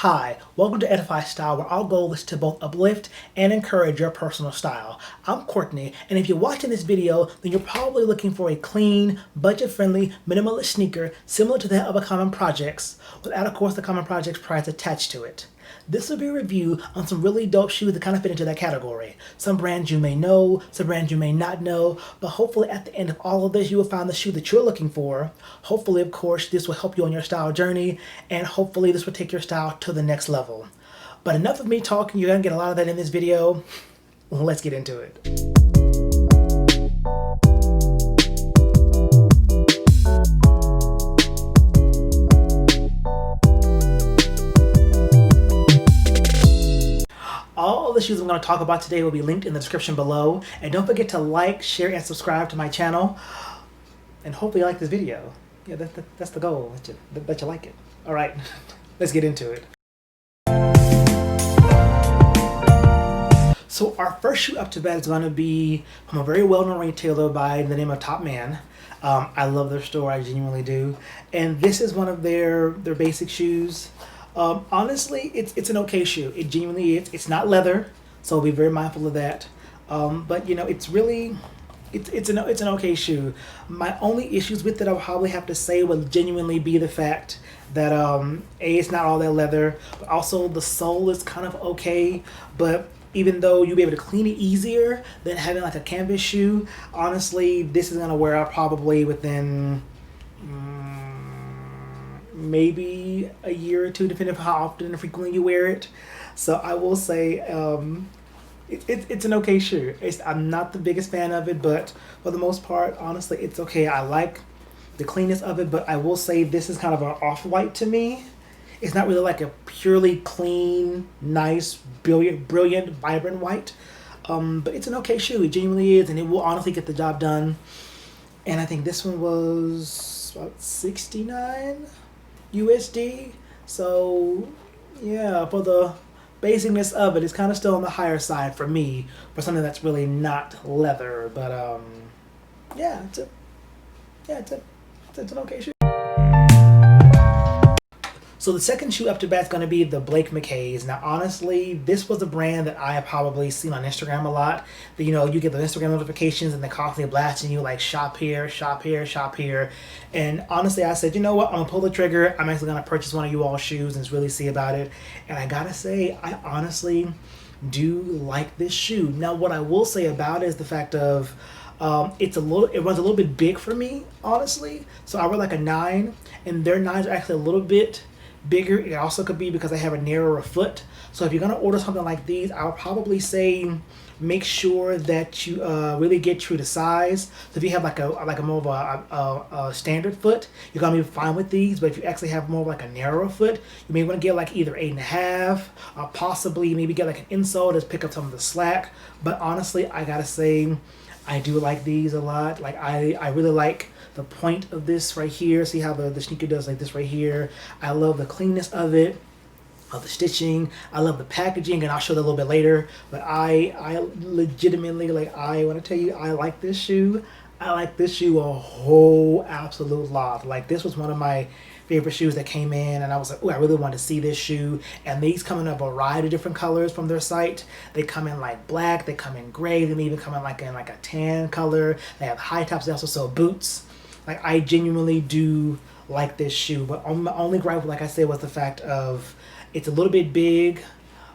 Hi, welcome to Edifystyle, where our goal is to both uplift and encourage your personal style. I'm Courtney, and if you're watching this video, then you're probably looking for a clean, budget-friendly, minimalist sneaker similar to that of a Common Projects, without of course the Common Projects price attached to it. This will be a review on some really dope shoes that kind of fit into that category. Some brands you may know, some brands you may not know, but hopefully at the end of all of this you will find the shoe that you're looking for. Hopefully, of course, this will help you on your style journey, and hopefully this will take your style to the next level. But enough of me talking, you're going to get a lot of that in this video. Let's get into it. All the shoes I'm going to talk about today will be linked in the description below. And don't forget to like, share, and subscribe to my channel. And hopefully you like this video. Yeah, that's the goal, that you like it. All right, let's get into it. So our first shoe up to bat is going to be from a very well-known retailer by the name of Topman. I love their store, I genuinely do. And this is one of their basic shoes. Honestly, it's an okay shoe. It genuinely is. It's not leather, so be very mindful of that. But you know, it's really, it's an okay shoe. My only issues with it, I would probably have to say, would genuinely be the fact that it's not all that leather, but also the sole is kind of okay. But even though you'll be able to clean it easier than having like a canvas shoe, honestly, this is gonna wear out probably within maybe a year or two, depending on how often and frequently you wear it. So I will say it's an okay shoe. I'm not the biggest fan of it, but for the most part, honestly, it's okay. I like the cleanness of it, but I will say this is kind of an off-white to me. It's not really like a purely clean, nice, brilliant, vibrant white. But it's an okay shoe. It genuinely is, and it will honestly get the job done. And I think this one was about $69 USD. So yeah, for the basicness of it, it's kind of still on the higher side for me for something that's really not leather. But yeah, it's an okay shoe. So the second shoe up to bat is going to be the McKays. Now, honestly, this was a brand that I have probably seen on Instagram a lot. That, you know, you get the Instagram notifications and they're constantly blasting you like shop here, shop here, shop here. And honestly, I said, you know what? I'm going to pull the trigger. I'm actually going to purchase one of you all's shoes and really see about it. And I got to say, I honestly do like this shoe. Now, what I will say about it is the fact of it runs a little bit big for me, honestly. So I wear like a 9, and their 9s are actually a little bit bigger. It also could be because I have a narrower foot. So if you're gonna order something like these, I would probably say make sure that you really get true to size. So if you have like a more of a standard foot, you're gonna be fine with these. But if you actually have more of like a narrower foot, you may want to get like either 8.5, or possibly maybe get like an insole to pick up some of the slack. But honestly, I gotta say, I do like these a lot. Like I really like the point of this right here. See how the sneaker does like this right here. I love the cleanness of it, of the stitching. I love the packaging, and I'll show that a little bit later. But I legitimately, like, I want to tell you, I like this shoe. I like this shoe a whole absolute lot. Like, this was one of my favorite shoes that came in, and I was like, oh, I really want to see this shoe. And these come in a variety of different colors from their site. They come in like black, they come in gray, they may even come in like a tan color. They have high tops. They also sell boots. Like, I genuinely do like this shoe, but my only gripe, like I said, was the fact of it's a little bit big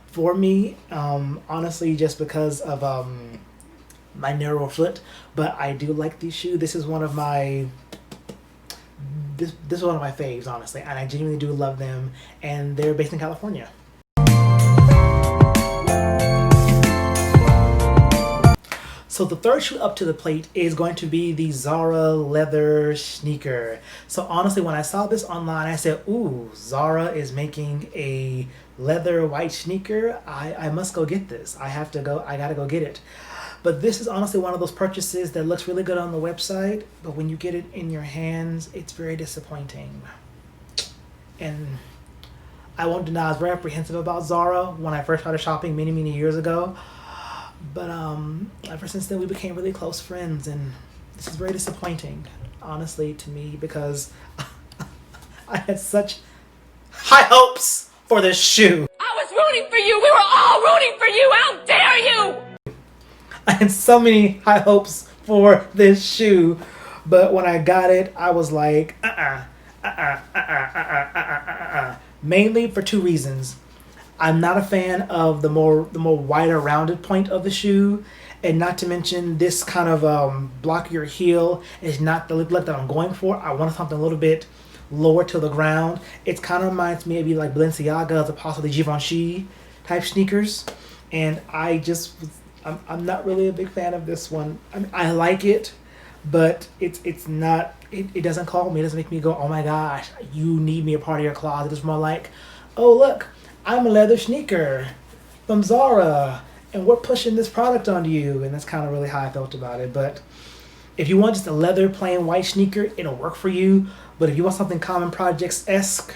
for me, honestly, just because of my narrow foot. But I do like these shoes. This is one of my this is one of my faves, honestly, and I genuinely do love them, and they're based in California. So the third shoe up to the plate is going to be the Zara Leather sneaker. So honestly, when I saw this online, I said, ooh, Zara is making a leather white sneaker. I must go get this. I gotta go get it. But this is honestly one of those purchases that looks really good on the website, but when you get it in your hands, it's very disappointing. And I won't deny I was very apprehensive about Zara when I first started shopping many years ago. But ever since then, we became really close friends, and this is very disappointing, honestly, to me, because I had such high hopes for this shoe. I was rooting for you. We were all rooting for you. How dare you? I had so many high hopes for this shoe, but when I got it, I was like, mainly for two reasons. I'm not a fan of the more wider rounded point of the shoe, and not to mention this kind of blockier heel is not the look that I'm going for. I want something a little bit lower to the ground. It kind of reminds me maybe like Balenciaga or possibly Givenchy type sneakers, and I'm not really a big fan of this one. I mean, I like it, but it's not. It doesn't call me. It doesn't make me go, oh my gosh, you need me a part of your closet. It's more like, oh look, I'm a leather sneaker from Zara, and we're pushing this product onto you, and that's kind of really how I felt about it. But if you want just a leather plain white sneaker, it'll work for you. But if you want something Common Projects-esque,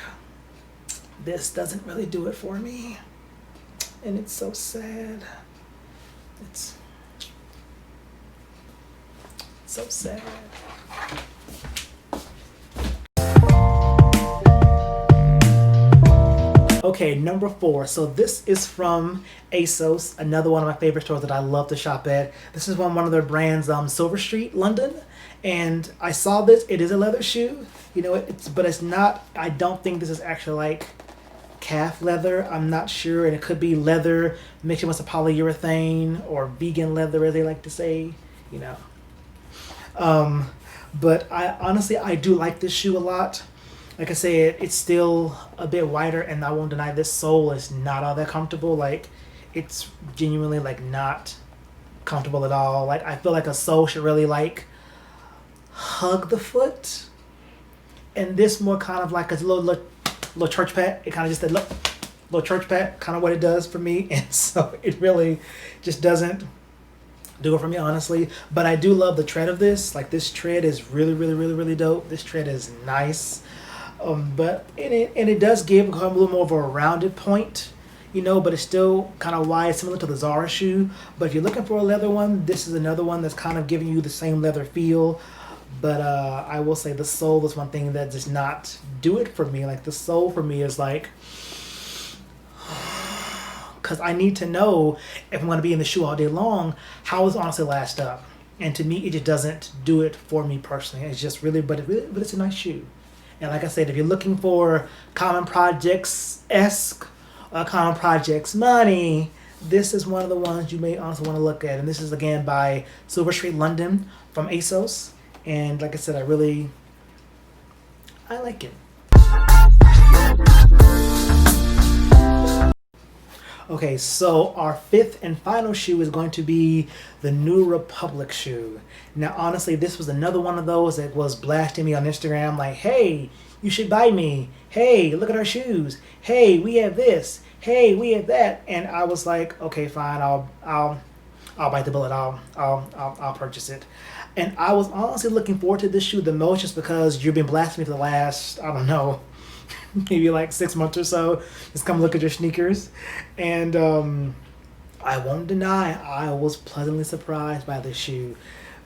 this doesn't really do it for me, and it's so sad. It's so sad. Okay, number 4. So this is from ASOS, another one of my favorite stores that I love to shop at. This is one of their brands, Silver Street, London. And I saw this. It is a leather shoe. You know, but it's not. I don't think this is actually like calf leather. I'm not sure, and it could be leather mixed with some polyurethane or vegan leather, as they like to say. You know. But I do like this shoe a lot. Like I said, it's still a bit wider, and I won't deny this sole is not all that comfortable. Like, it's genuinely like not comfortable at all. Like, I feel like a sole should really like hug the foot, and this more kind of like a little church pat. It kind of just a little church pat, kind of what it does for me, and so it really just doesn't do it for me, honestly. But I do love the tread of this. Like, this tread is really dope. This tread is nice. But it does give a little more of a rounded point, you know, but it's still kind of wide, similar to the Zara shoe. But if you're looking for a leather one, this is another one that's kind of giving you the same leather feel. But I will say the sole is one thing that does not do it for me. Like, the sole for me is like, because I need to know if I'm going to be in the shoe all day long, how it's honestly last up. And to me, it just doesn't do it for me personally. It's just really, but it's a nice shoe. And like I said, if you're looking for Common Projects-esque or Common Projects money, this is one of the ones you may also want to look at. And this is, again, by Silver Street London from ASOS. And like I said, I like it. Okay, so our 5th and final shoe is going to be the New Republic shoe. Now, honestly, this was another one of those that was blasting me on Instagram like, hey, you should buy me. Hey, look at our shoes. Hey, we have this. Hey, we have that. And I was like, okay, fine, I'll bite the bullet. I'll purchase it. And I was honestly looking forward to this shoe the most just because you've been blasting me for the last, I don't know, maybe like 6 months or so. Just come look at your sneakers. And I won't deny, I was pleasantly surprised by this shoe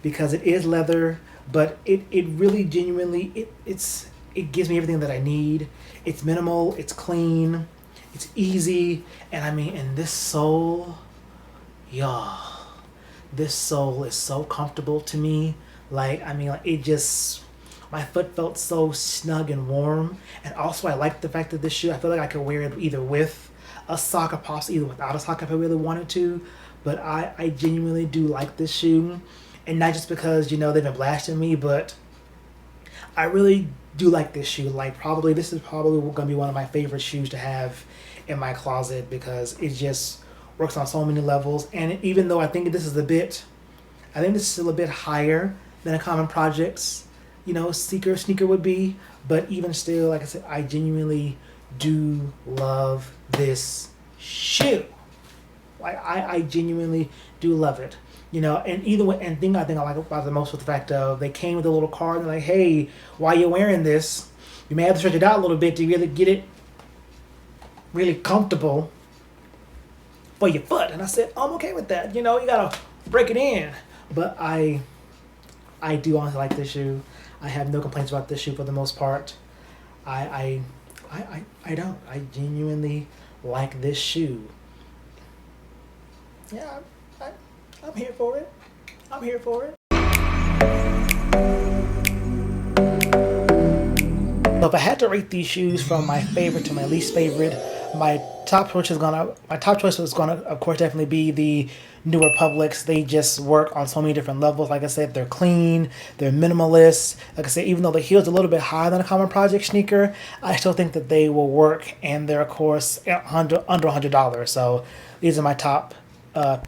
because it is leather, but it really genuinely, it gives me everything that I need. It's minimal, it's clean, it's easy, and I mean, and this sole, y'all, this sole is so comfortable to me. Like, I mean, like, it just, my foot felt so snug and warm. And also, I like the fact that this shoe, I feel like I could wear it either with a sock or possibly either without a sock if I really wanted to. But I genuinely do like this shoe. And not just because, you know, they've been blasting me, but I really do like this shoe. Like, this is probably going to be one of my favorite shoes to have in my closet because it just works on so many levels. And even though I think this is still a bit higher than a Common Projects, you know, sneaker would be, but even still, like I said, I genuinely do love this shoe. Like, I genuinely do love it, you know. And either way, and thing I think I like about the most was the fact of they came with a little card and they're like, hey, while you're wearing this, you may have to stretch it out a little bit to really get it really comfortable for your foot. And I said, I'm okay with that. You know, you gotta break it in. But I do honestly like this shoe. I have no complaints about this shoe for the most part. I I don't. I genuinely like this shoe. Yeah, I'm here for it. I'm here for it. So if I had to rate these shoes from my favorite to my least favorite, my top choice was gonna, of course, definitely be the New Republics. They just work on so many different levels. Like I said, they're clean, they're minimalist. Like I said, even though the heel's a little bit higher than a common project sneaker, I still think that they will work, and they're of course under $100. So these are my top.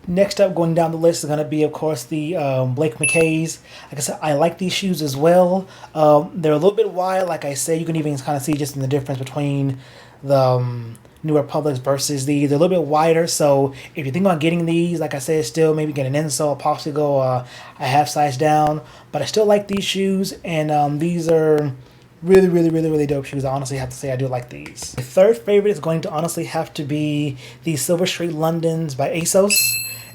Next up, going down the list, is going to be, of course, the Blake McKays. Like I said, I like these shoes as well. They're a little bit wide. Like I said, you can even kind of see just in the difference between the New Republics versus these. They're a little bit wider, so if you think about getting these, like I said, still maybe get an insole, possibly go a half size down. But I still like these shoes, and these are really dope shoes. I honestly have to say I do like these. The third favorite is going to honestly have to be the Silver Street Londons by ASOS.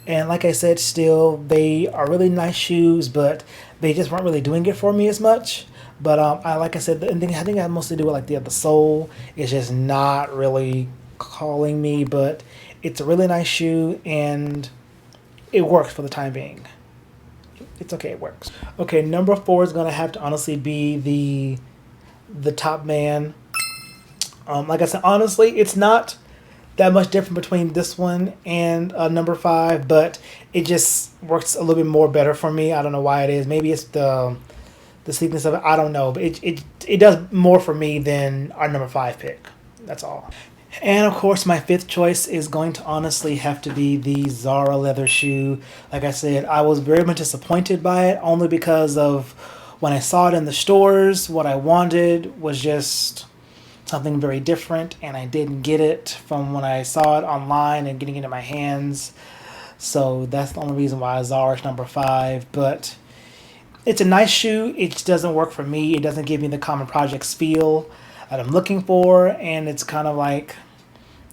And like I said, still, they are really nice shoes, but they just weren't really doing it for me as much. But like I said, I think it had mostly to do with like the sole is just not really calling me. But it's a really nice shoe, and it works for the time being. It's okay, it works. Okay, number 4 is gonna have to honestly be the Topman. Like I said, honestly, it's not that much different between this one and number 5, but it just works a little bit more better for me. I don't know why it is. Maybe it's the sleekness of it. I don't know, but it does more for me than our number 5 pick. That's all. And of course, my 5th choice is going to honestly have to be the Zara Leather shoe. Like I said, I was very much disappointed by it, only because of when I saw it in the stores, what I wanted was just something very different, and I didn't get it from when I saw it online and getting it in my hands. So that's the only reason why Zara is number 5. But it's a nice shoe. It just doesn't work for me. It doesn't give me the common projects feel that I'm looking for, and it's kind of like,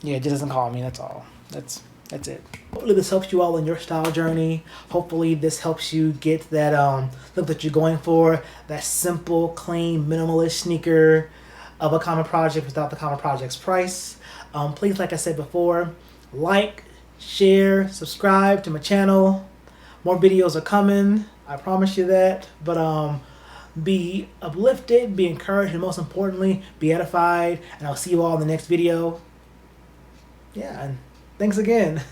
yeah, it just doesn't call me. That's all. That's it. Hopefully this helps you all in your style journey. Hopefully this helps you get that look that you're going for, that simple, clean, minimalist sneaker of a common project without the common project's price. Please, like I said before, like, share, subscribe to my channel. More videos are coming. I promise you that. But be uplifted, be encouraged, and most importantly, be edified. And I'll see you all in the next video. Yeah, and thanks again.